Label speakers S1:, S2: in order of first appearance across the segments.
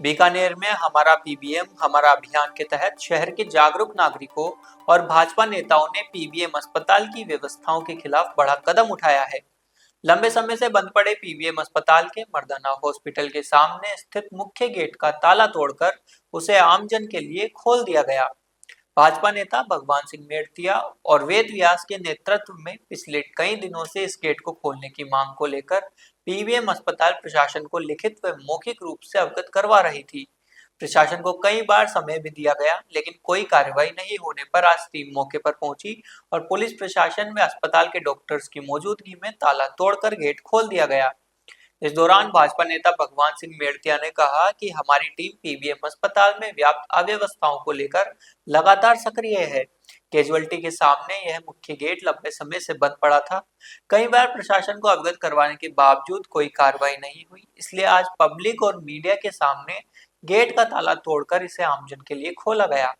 S1: बीकानेर में हमारा पीबीएम हमारा अभियान के तहत शहर के जागरूक नागरिकों और भाजपा नेताओं ने पीबीएम अस्पताल की व्यवस्थाओं के खिलाफ बड़ा कदम उठाया है। लंबे समय से बंद पड़े पीबीएम अस्पताल के मर्दाना हॉस्पिटल के सामने स्थित मुख्य गेट का ताला तोड़कर उसे आमजन के लिए खोल दिया गया। भाजपा नेता भगवान सिंह मेड़तिया और वेद व्यास के नेतृत्व में पिछले कई दिनों से इस गेट को खोलने की मांग को लेकर पीबीएम अस्पताल प्रशासन को लिखित व मौखिक रूप से अवगत करवा रही थी। प्रशासन को कई बार समय भी दिया गया, लेकिन कोई कार्रवाई नहीं होने पर आज टीम मौके पर पहुंची और पुलिस प्रशासन में अस्पताल के डॉक्टर्स की मौजूदगी में ताला तोड़कर गेट खोल दिया गया। इस दौरान भाजपा नेता भगवान सिंह मेड़तिया ने कहा कि हमारी टीम पीबीएम अस्पताल में व्याप्त अव्यवस्थाओं को लेकर लगातार सक्रिय है। कैजुअल्टी के सामने यह मुख्य गेट लंबे समय से बंद पड़ा था। कई बार प्रशासन को अवगत करवाने के बावजूद कोई कार्रवाई नहीं हुई, इसलिए आज पब्लिक और मीडिया के सामने गेट का ताला तोड़कर इसे आमजन के लिए खोला गया।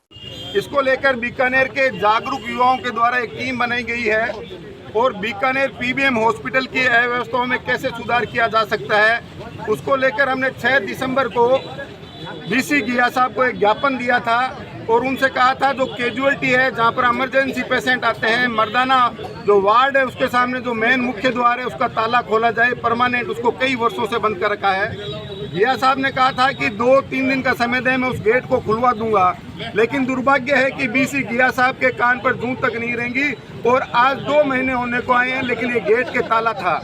S2: इसको लेकर बीकानेर के जागरूक युवाओं के द्वारा एक टीम बनाई गई है और बीकानेर पीबीएम हॉस्पिटल की अव्यवस्थाओं में कैसे सुधार किया जा सकता है, उसको लेकर हमने 6 दिसंबर को डीसी गिया साहब को एक ज्ञापन दिया था और उनसे कहा था जो कैजुअल्टी है, जहां पर इमरजेंसी पेशेंट आते हैं, मर्दाना जो वार्ड है उसके सामने जो मेन मुख्य द्वार है उसका ताला खोला जाए परमानेंट। उसको कई वर्षों से बंद कर रखा है। गिया साहब ने कहा था कि 2-3 दिन का समय दें, मैं उस गेट को खुलवा दूंगा, लेकिन दुर्भाग्य है कि बीसी गिया साहब के कान पर जूं तक नहीं रहेंगी और आज 2 महीने होने को आए हैं, लेकिन ये गेट के ताला था।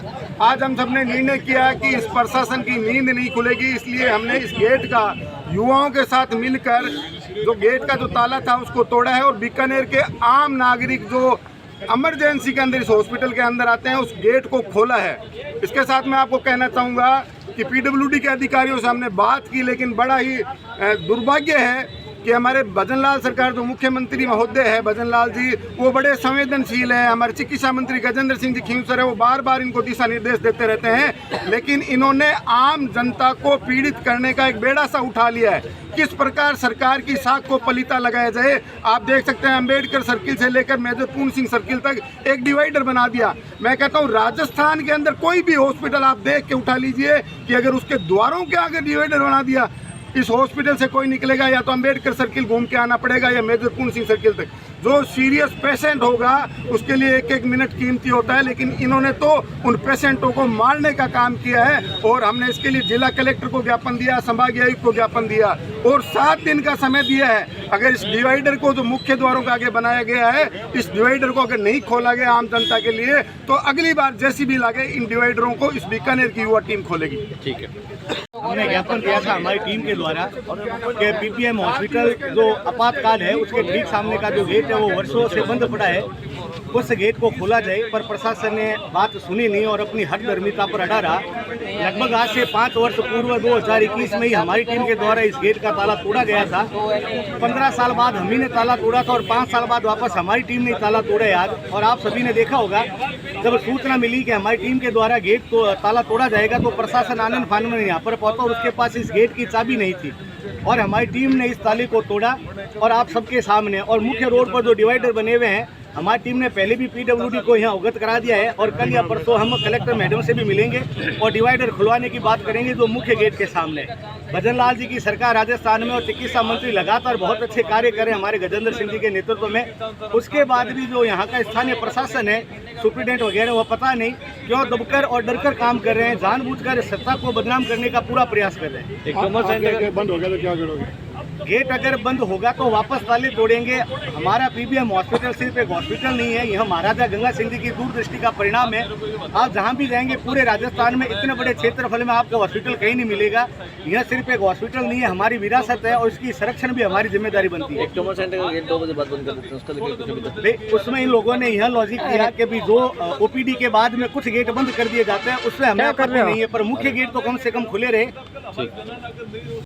S2: आज हम सबने निर्णय किया कि इस प्रशासन की नींद नहीं खुलेगी, इसलिए हमने इस गेट का युवाओं के साथ मिलकर जो गेट का जो ताला था उसको तोड़ा है और बीकानेर के आम नागरिक जो इमरजेंसी के अंदर इस हॉस्पिटल के अंदर आते हैं उस गेट को खोला है। इसके साथ मैं आपको कहना चाहूँगा कि पीडब्ल्यूडी के अधिकारियों से हमने बात की, लेकिन बड़ा ही दुर्भाग्य है कि हमारे भजन लाल सरकार जो मुख्यमंत्री महोदय है भजन लाल जी, वो बड़े संवेदनशील हैं। हमारे चिकित्सा मंत्री गजेंद्र सिंह जी खींवसर है, वो बार बार इनको दिशा निर्देश देते रहते हैं, लेकिन इन्होंने आम जनता को पीड़ित करने का एक बेड़ा सा उठा लिया है। किस प्रकार सरकार की साख को पलीता लगाया जाए, आप देख सकते हैं अम्बेडकर सर्किल से लेकर मेजर पूर्ण सिंह सर्किल तक एक डिवाइडर बना दिया। मैं कहता हूँ राजस्थान के अंदर कोई भी हॉस्पिटल आप देख के उठा लीजिए कि अगर उसके द्वारों के आगे डिवाइडर बना दिया, इस हॉस्पिटल से कोई निकलेगा या तो अम्बेडकर सर्किल घूम के आना पड़ेगा या मेजर पूर्ण सिंह सर्किल तक। जो सीरियस पेशेंट होगा उसके लिए 1-1 मिनट कीमती होता है, लेकिन इन्होंने तो उन पेशेंटों को मारने का काम किया है और हमने इसके लिए जिला कलेक्टर को ज्ञापन दिया, संभागीय आयुक्त को ज्ञापन दिया और 7 दिन का समय दिया है। अगर इस डिवाइडर को जो मुख्य द्वारों के आगे बनाया गया है, इस डिवाइडर को अगर नहीं खोला गया आम जनता के लिए, तो अगली बार जैसी भी लगे इन डिवाइडरों को इस बीकानेर की युवा टीम खोलेगी।
S3: ठीक है। हमने ज्ञापन दिया था हमारी टीम के द्वारा कि पीबीएम हॉस्पिटल जो आपातकाल है उसके ठीक सामने का जो गेट है वो वर्षों से बंद पड़ा है, उस गेट को खोला जाए, पर प्रशासन ने बात सुनी नहीं और अपनी हठधर्मिता पर अड़ा रहा। लगभग आज से 5 वर्ष पूर्व 2021 में ही हमारी टीम के द्वारा इस गेट का ताला तोड़ा गया था। 15 साल बाद हम ही ने ताला तोड़ा था और 5 साल बाद वापस हमारी टीम ने ताला तोड़ा यार। और आप सभी ने देखा होगा जब सूचना मिली कि हमारी टीम के द्वारा गेट को ताला तोड़ा जाएगा तो प्रशासन आनंद फानन में यहाँ पर पहुंचा और उसके पास इस गेट की चाबी नहीं थी और हमारी टीम ने इस ताले को तोड़ा और आप सबके सामने। और मुख्य रोड पर जो डिवाइडर बने हुए हैं, हमारी टीम ने पहले भी पीडब्ल्यूडी को यहाँ अवगत करा दिया है और कल या परसों हम कलेक्टर मैडम से भी मिलेंगे और डिवाइडर खुलवाने की बात करेंगे जो मुख्य गेट के सामने। भजन लाल जी की सरकार राजस्थान में और चिकित्सा मंत्री लगातार बहुत अच्छे कार्य करें हमारे गजेंद्र सिंह जी के नेतृत्व में। उसके बाद भी जो यहाँ का स्थानीय प्रशासन है, सुप्रीडेंट वगैरह, वो पता नहीं क्यों दबकर और डरकर काम कर रहे हैं, जानबूझकर सत्ता को बदनाम करने का पूरा प्रयास कर रहे हैं।
S2: बंद हो गया तो क्या करोगे?
S3: गेट अगर बंद होगा तो वापस ताले तोड़ेंगे। हमारा पीबीएम हॉस्पिटल सिर्फ एक हॉस्पिटल नहीं है, यह महाराजा गंगा सिंह जी की दूरदृष्टि का परिणाम है। आप जहां भी जाएंगे पूरे राजस्थान में इतने बड़े क्षेत्रफल में आपको हॉस्पिटल कहीं नहीं मिलेगा। यह सिर्फ एक हॉस्पिटल नहीं है, हमारी विरासत है और इसकी संरक्षण भी हमारी जिम्मेदारी बनती है।
S4: गेट 2 बजे बाद बंद कर देते हैं, उसका लेकर
S3: उसमें इन लोगों ने यह लॉजिक किया कि भी जो ओपीडी के बाद में कुछ गेट बंद कर दिए जाते हैं उसमें हमें नहीं है, पर मुख्य गेट तो कम से कम खुले रहे।